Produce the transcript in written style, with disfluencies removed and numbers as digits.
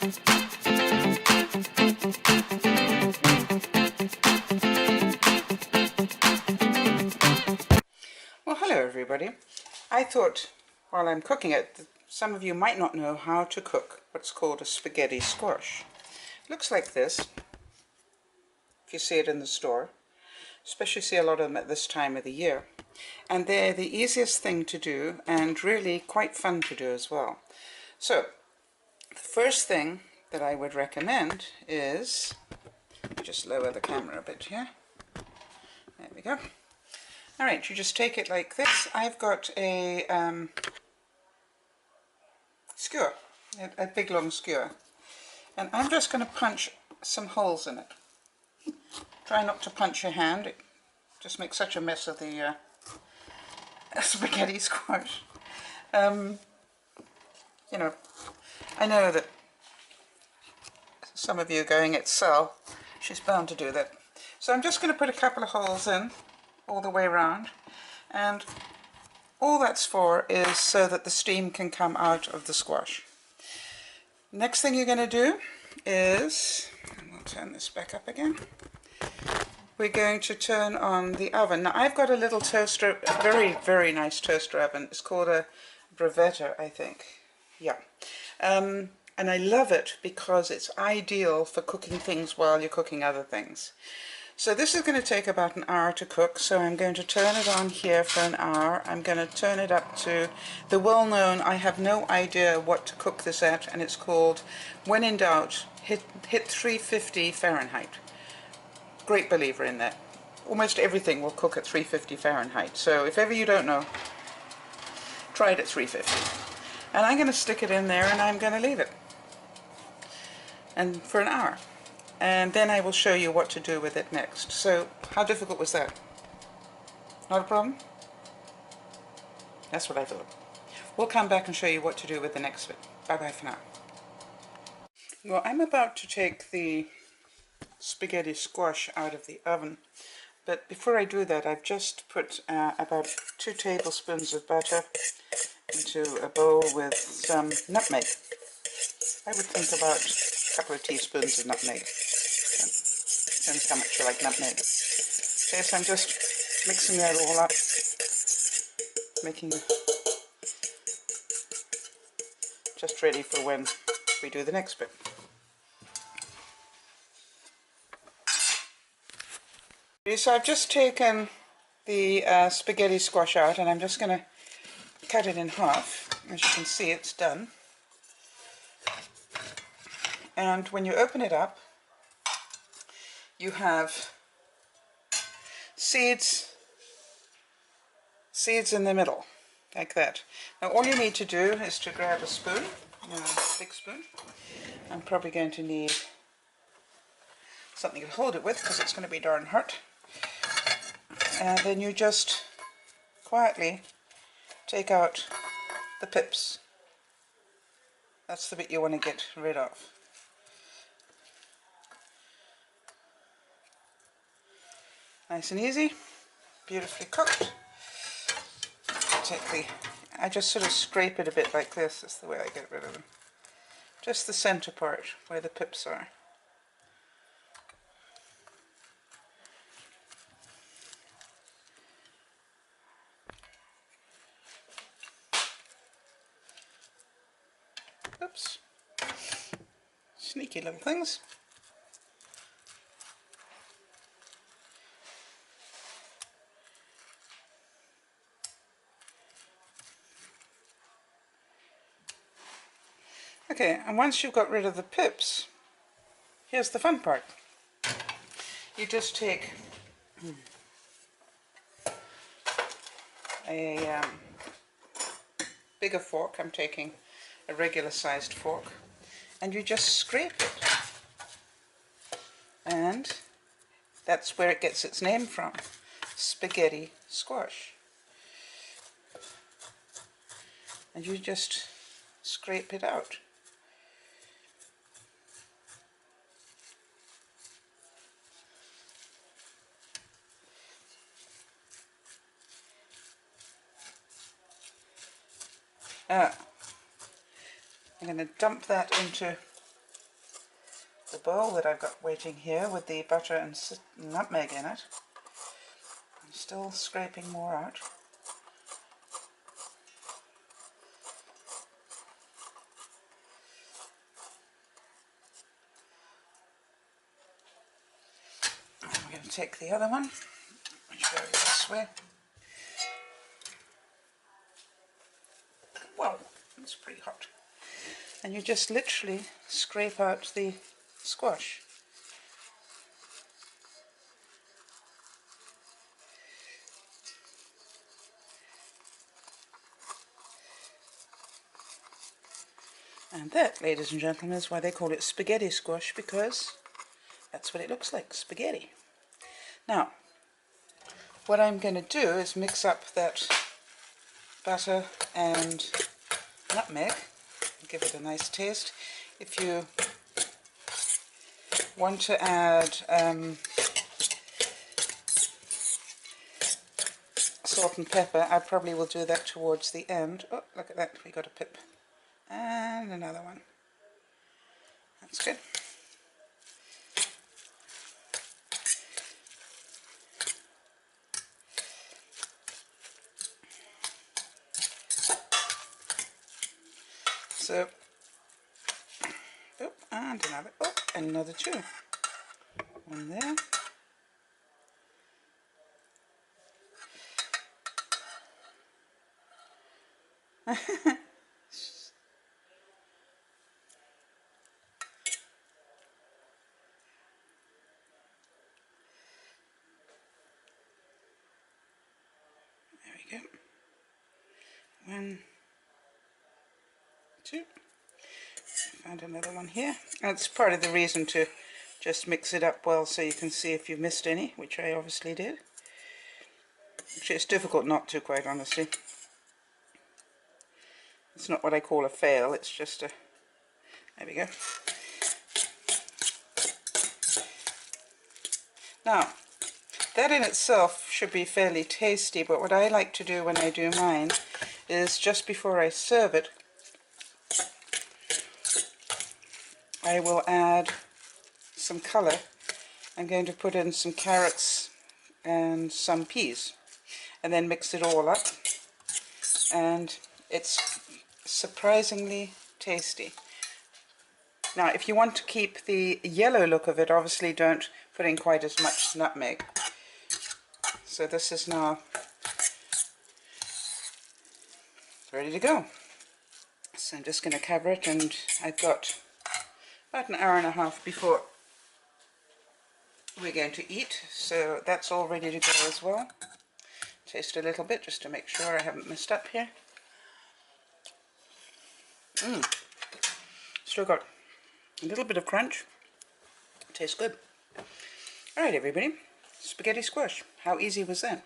Well, hello everybody. I thought while I'm cooking it, that some of you might not know how to cook what's called a spaghetti squash. It looks like this, if you see it in the store. Especially see a lot of them at this time of the year. And they're the easiest thing to do and really quite fun to do as well. So, the first thing that I would recommend is, just lower the camera a bit here. There we go. Alright, you just take it like this. I've got a skewer, a big long skewer. And I'm just going to punch some holes in it. Try not to punch your hand, it just makes such a mess of the spaghetti squash. You know, I know that some of you are going, it's Sal, she's bound to do that. So I'm just going to put a couple of holes in all the way around, and all that's for is so that the steam can come out of the squash. Next thing you're going to do is, and we'll turn this back up again, we're going to turn on the oven. Now I've got a little toaster, a very, very nice toaster oven. It's called a Brevetta, I think. Yeah. And I love it because it's ideal for cooking things while you're cooking other things. So this is going to take about an hour to cook, so I'm going to turn it on here for an hour. I'm going to turn it up to the well-known, I have no idea what to cook this at, and it's called, when in doubt, hit 350 Fahrenheit. Great believer in that. Almost everything will cook at 350 Fahrenheit, so if ever you don't know, try it at 350. And I'm going to stick it in there and I'm going to leave it and for an hour. And then I will show you what to do with it next. So, how difficult was that? Not a problem? That's what I thought. We'll come back and show you what to do with the next bit. Bye-bye for now. Well, I'm about to take the spaghetti squash out of the oven. But before I do that, I've just put about 2 tablespoons of butter into a bowl with some nutmeg. I would think about a couple of teaspoons of nutmeg. Depends how much you like nutmeg. Okay, so I'm just mixing that all up, making just ready for when we do the next bit. So I've just taken the spaghetti squash out and I'm just going to cut it in half. As you can see, it's done. And when you open it up, you have seeds in the middle, like that. Now all you need to do is to grab a spoon, a big spoon. I'm probably going to need something to hold it with because it's going to be darn hard. And then you just quietly take out the pips. That's the bit you want to get rid of. Nice and easy, beautifully cooked. I just sort of scrape it a bit like this. That's the way I get rid of them. Just the center part where the pips are. Oops. Sneaky little things. Okay, and once you've got rid of the pips, here's the fun part. You just take a bigger fork. I'm taking a regular sized fork, and you just scrape it. And that's where it gets its name from, spaghetti squash. And you just scrape it out. I'm going to dump that into the bowl that I've got waiting here with the butter and nutmeg in it. I'm still scraping more out. And we're going to take the other one, which goes this way. Wow, it's pretty hot. And you just literally scrape out the squash. And that, ladies and gentlemen, is why they call it spaghetti squash, because that's what it looks like, spaghetti. Now, what I'm going to do is mix up that butter and nutmeg, give it a nice taste. If you want to add salt and pepper, I probably will do that towards the end. Oh, look at that, we got a pip. And another one. That's good. So, oh, and another, oh, and another two. One there. There we go. One, two. Found another one here. That's part of the reason to just mix it up well, so you can see if you missed any, which I obviously did. Which it's difficult not to, quite honestly. It's not what I call a fail, it's just a... There we go. Now, that in itself should be fairly tasty, but what I like to do when I do mine is just before I serve it, I will add some colour. I'm going to put in some carrots and some peas and then mix it all up, and it's surprisingly tasty. Now, if you want to keep the yellow look of it, obviously don't put in quite as much nutmeg. So this is now ready to go. So I'm just going to cover it, and I've got about an hour and a half before we're going to eat, so that's all ready to go as well. Taste a little bit just to make sure I haven't messed up here. Still got a little bit of crunch. Tastes good. Alright everybody, spaghetti squash. How easy was that?